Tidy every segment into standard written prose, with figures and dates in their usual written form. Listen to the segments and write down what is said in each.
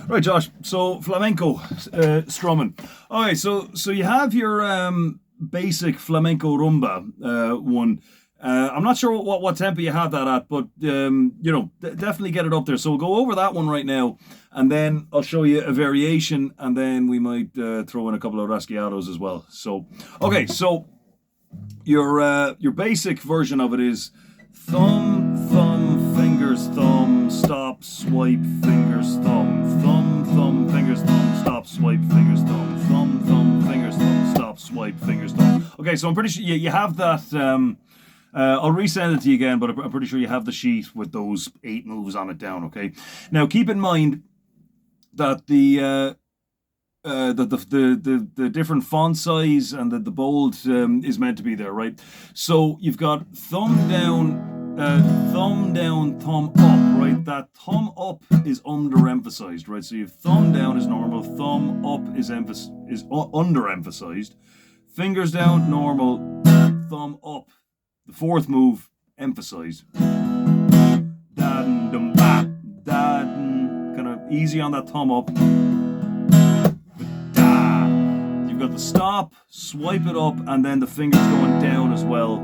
Right, Josh. So flamenco strumming. Okay, so you have your basic flamenco rumba one. I'm not sure what tempo you have that at, but definitely get it up there. So we'll go over that one right now, and then I'll show you a variation, and then we might throw in a couple of rasgueados as well. So okay, so your basic version of it is thumb, thumb, fingers, thumb, stop, swipe, fingers, thumb, fingers, thumb, stop, swipe, fingers, thumb, fingers, thumb, stop, swipe, fingers, thumb. Okay, so I'm pretty sure you have that. I'll resend it to you again, but I'm pretty sure you have the sheet with those 8 moves on it down. Okay, now keep in mind that the different font size and the bold is meant to be there, right? So you've got thumb down, thumb up, right? That thumb up is underemphasized, right? So you have thumb down is normal, thumb up is underemphasized, fingers down normal, thumb up. The fourth move emphasized. Dad dum ba, dad, kind of easy on that thumb up. You've got the stop, swipe it up, and then the fingers going down as well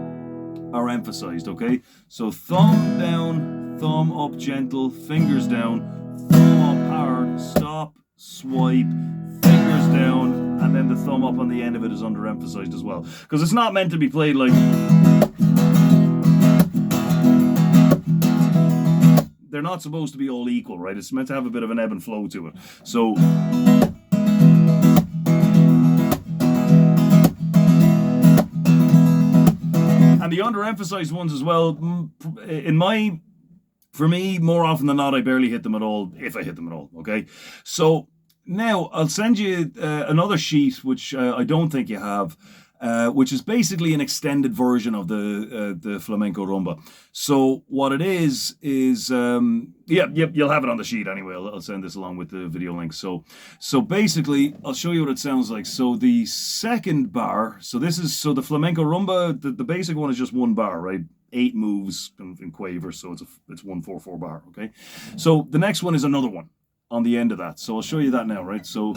are emphasized, okay? So thumb down, thumb up gentle, fingers down, thumb up hard, stop, swipe, fingers down, and then the thumb up on the end of it is underemphasized as well. Because it's not meant to be played like... They're not supposed to be all equal, right? It's meant to have a bit of an ebb and flow to it. So... And the underemphasized ones as well, for me, more often than not, I barely hit them at all, if I hit them at all, okay? So now I'll send you another sheet, which I don't think you have, which is basically an extended version of the flamenco rumba. So what it is you'll have it on the sheet anyway. I'll send this along with the video link. So basically, I'll show you what it sounds like. So the second bar, so the flamenco rumba, the basic one is just 1 bar, right? 8 moves in quaver, so it's 1-4-4 bar, okay? So the next one is another one on the end of that. So I'll show you that now, right? So...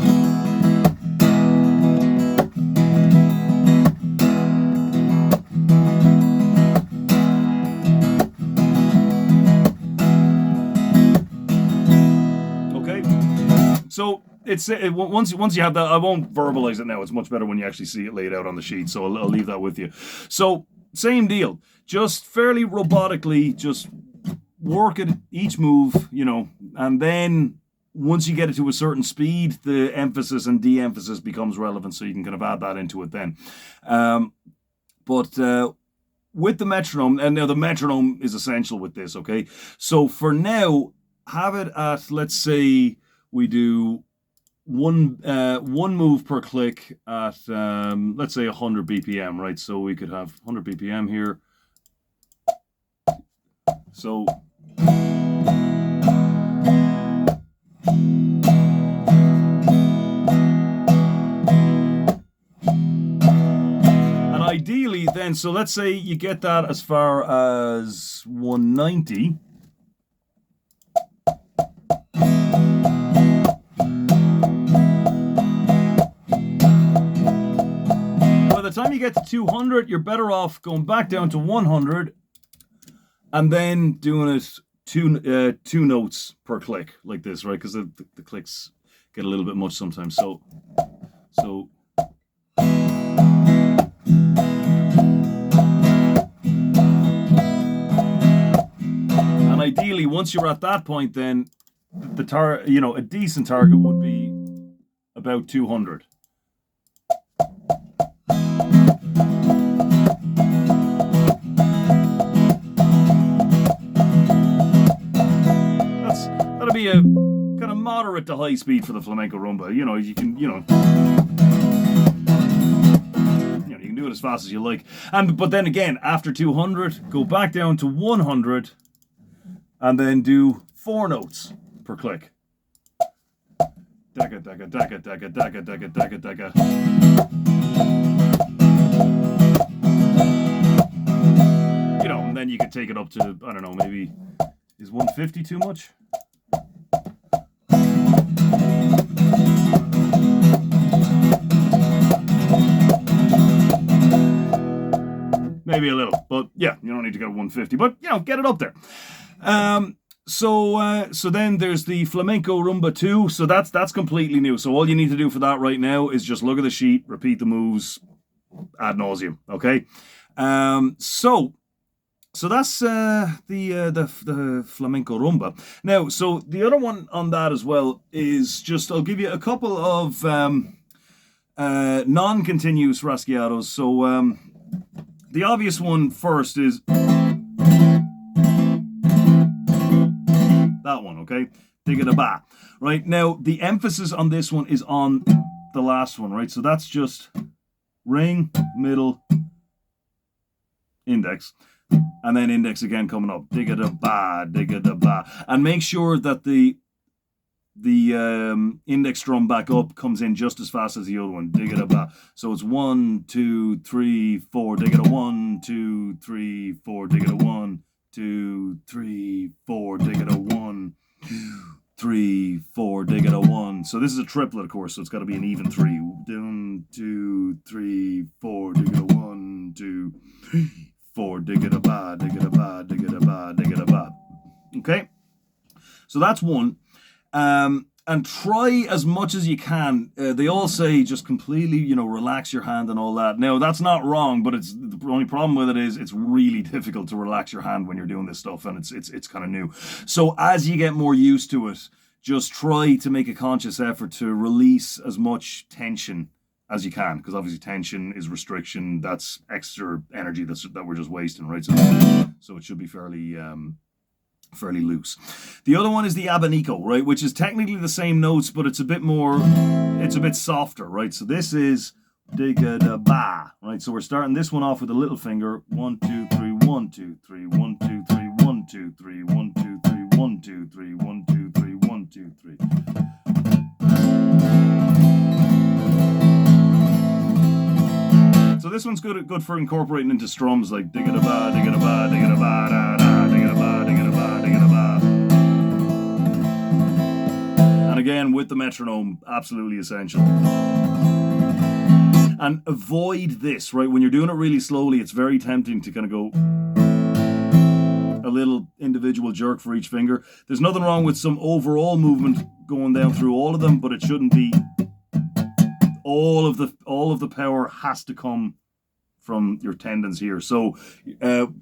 So once you have that, I won't verbalize it now. It's much better when you actually see it laid out on the sheet. So I'll leave that with you. So same deal, just fairly robotically, just work at each move, and then once you get it to a certain speed, the emphasis and de-emphasis becomes relevant. So you can kind of add that into it then. But with the metronome, and now the metronome is essential with this. Okay, so for now, have it at, let's say, we do one move per click at, let's say 100 BPM, right? So we could have 100 BPM here. So... And ideally then, so let's say you get that as far as 190. By the time you get to 200, you're better off going back down to 100 and then doing it two notes per click like this, right? Because the clicks get a little bit much sometimes. So and ideally, once you're at that point, then a decent target would be about 200. That'll be a kind of moderate to high speed for the flamenco rumba. You can do it as fast as you like. But then again, after 200, go back down to 100, and then do 4 notes per click. Daga, daga, daga, daga, daga, daga, daga, daga. And then you could take it up to, I don't know, maybe, is 150 too much? maybe a little, but yeah, you don't need to go to 150, but you know, get it up there. So then there's the Flamenco Rumba 2. So that's completely new. So all you need to do for that right now is just look at the sheet, repeat the moves ad nauseum. Okay. So that's the Flamenco Rumba. Now, so the other one on that as well is just, I'll give you a couple of non-continuous rasgueados. So the obvious one first is that one, okay? Digga-da-ba. Right, now the emphasis on this one is on the last one, right? So that's just ring, middle, index, and then index again coming up. Digga-da-ba, digga-da-ba. And make sure that the index drum back up comes in just as fast as the other one. Digga-da-ba. So it's 1, 2, 3, 4. Digga-da. 1, 2, 3, 4. Digga-da. 1, 2, 3, 4. Digga-da. 1, 2, 3, 4. Digga-da. 1. So this is a triplet, of course, so it's got to be an even 3. 1, 2, 3, 4. Digga-da. 1, 2, 3, 4. Digga-da-ba, digga-da-ba, digga-da-ba, digga-da-ba. Okay? So that's one. And try as much as you can. They all say just completely, you know, relax your hand and all that. Now, that's not wrong, but it's the only problem with it is it's really difficult to relax your hand when you're doing this stuff, and it's kind of new. So as you get more used to it, just try to make a conscious effort to release as much tension as you can, because obviously tension is restriction. That's extra energy that we're just wasting, right? So it should be fairly loose. The other one is the abanico, right, which is technically the same notes, but it's a bit softer, right? So this is digga-da-ba, right? So we're starting this one off with a little finger. 1, 2, 3, 1, 2, 3, 1, 2, 3, 1, 2, 3, 1, 2, 3, 1, 2, 3, 1, 2, 3, 1, 2, 3. So this one's good for incorporating into strums like digga-da-ba, digga-da-ba, digga-da-ba, da-da, digga-da-ba, digga-da-ba, digga-da-ba. And again, with the metronome, absolutely essential. And avoid this, right? When you're doing it really slowly, it's very tempting to kind of go a little individual jerk for each finger. There's nothing wrong with some overall movement going down through all of them, but it shouldn't be all of the power has to come from your tendons here. So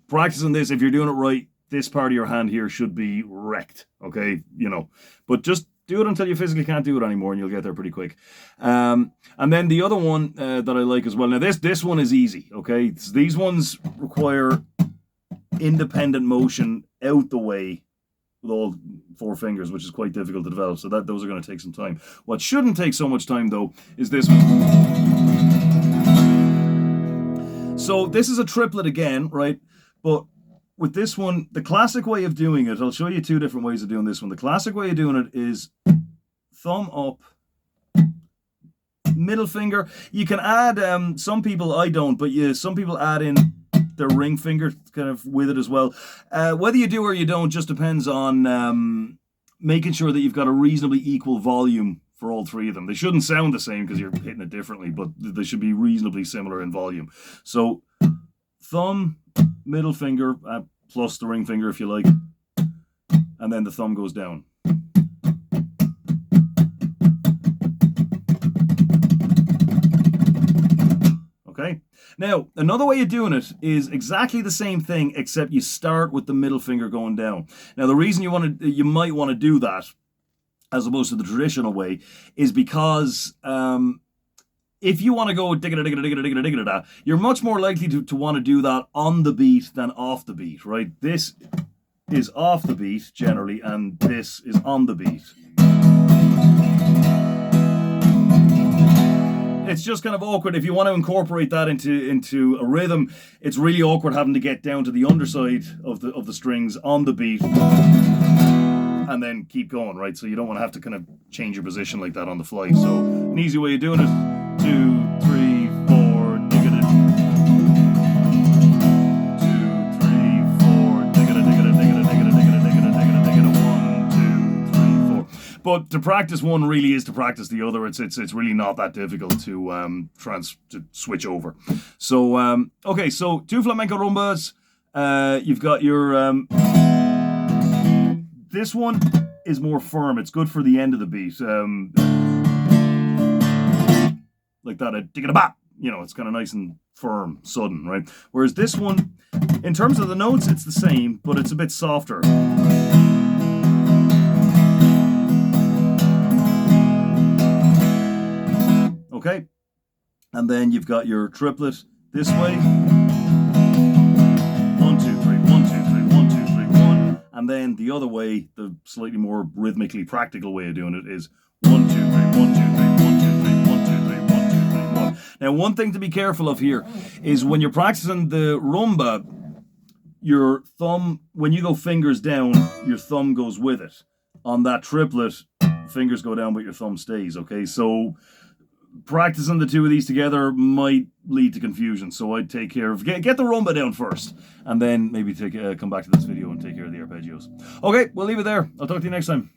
practicing this, if you're doing it right, this part of your hand here should be wrecked, okay? You know, but just do it until you physically can't do it anymore, and you'll get there pretty quick. And then the other one that I like as well. Now this one is easy, okay? So these ones require independent motion out the way with all 4 fingers, which is quite difficult to develop. So those are going to take some time. What shouldn't take so much time though is this one. So this is a triplet again, right? But with this one, the classic way of doing it, I'll show you 2 different ways of doing this one. The classic way of doing it is thumb up, middle finger. You can add, some people, I don't, but some people add in their ring finger kind of with it as well. Whether you do or you don't just depends on making sure that you've got a reasonably equal volume for all 3 of them. They shouldn't sound the same because you're hitting it differently, but they should be reasonably similar in volume. So thumb, middle finger, plus the ring finger if you like, and then the thumb goes down. Okay. Now, another way of doing it is exactly the same thing, except you start with the middle finger going down. Now, the reason you might want to do that, as opposed to the traditional way, is because if you want to go digga digga digga digga digga digga, you're much more likely to want to do that on the beat than off the beat, right? This is off the beat generally, and this is on the beat. It's just kind of awkward if you want to incorporate that into a rhythm. It's really awkward having to get down to the underside of the strings on the beat and then keep going, right? So you don't want to have to kind of change your position like that on the fly. So an easy way of doing it: 2, 3, 4, digga digga. 2, 3, 4, digga digga digga digga digga digga digga digga digga digga. 1, 2, 3, 4. But to practice one really is to practice the other. It's really not that difficult to to switch over. So okay, so 2 flamenco rumbas. You've got your this one is more firm. It's good for the end of the beat. Like that, a digga-da-bop. You know, it's kind of nice and firm, sudden, right? Whereas this one, in terms of the notes, it's the same, but it's a bit softer. Okay? And then you've got your triplet this way. 1, 2, 3, 1, 2, 3, 1, 2, 3, 1. And then the other way, the slightly more rhythmically practical way of doing it is 1, 2, 3, 1, 2, 3, 1, 2, 3, 1, 2, 3, 1, 2, 3, 1, 2, 3, 1. Now, one thing to be careful of here is when you're practicing the rumba, your thumb, when you go fingers down, your thumb goes with it. On that triplet, fingers go down, but your thumb stays, okay? So practicing the 2 of these together might lead to confusion. So I'd take care of, get the rumba down first, and then maybe come back to this video and take care of the arpeggios. Okay, we'll leave it there. I'll talk to you next time.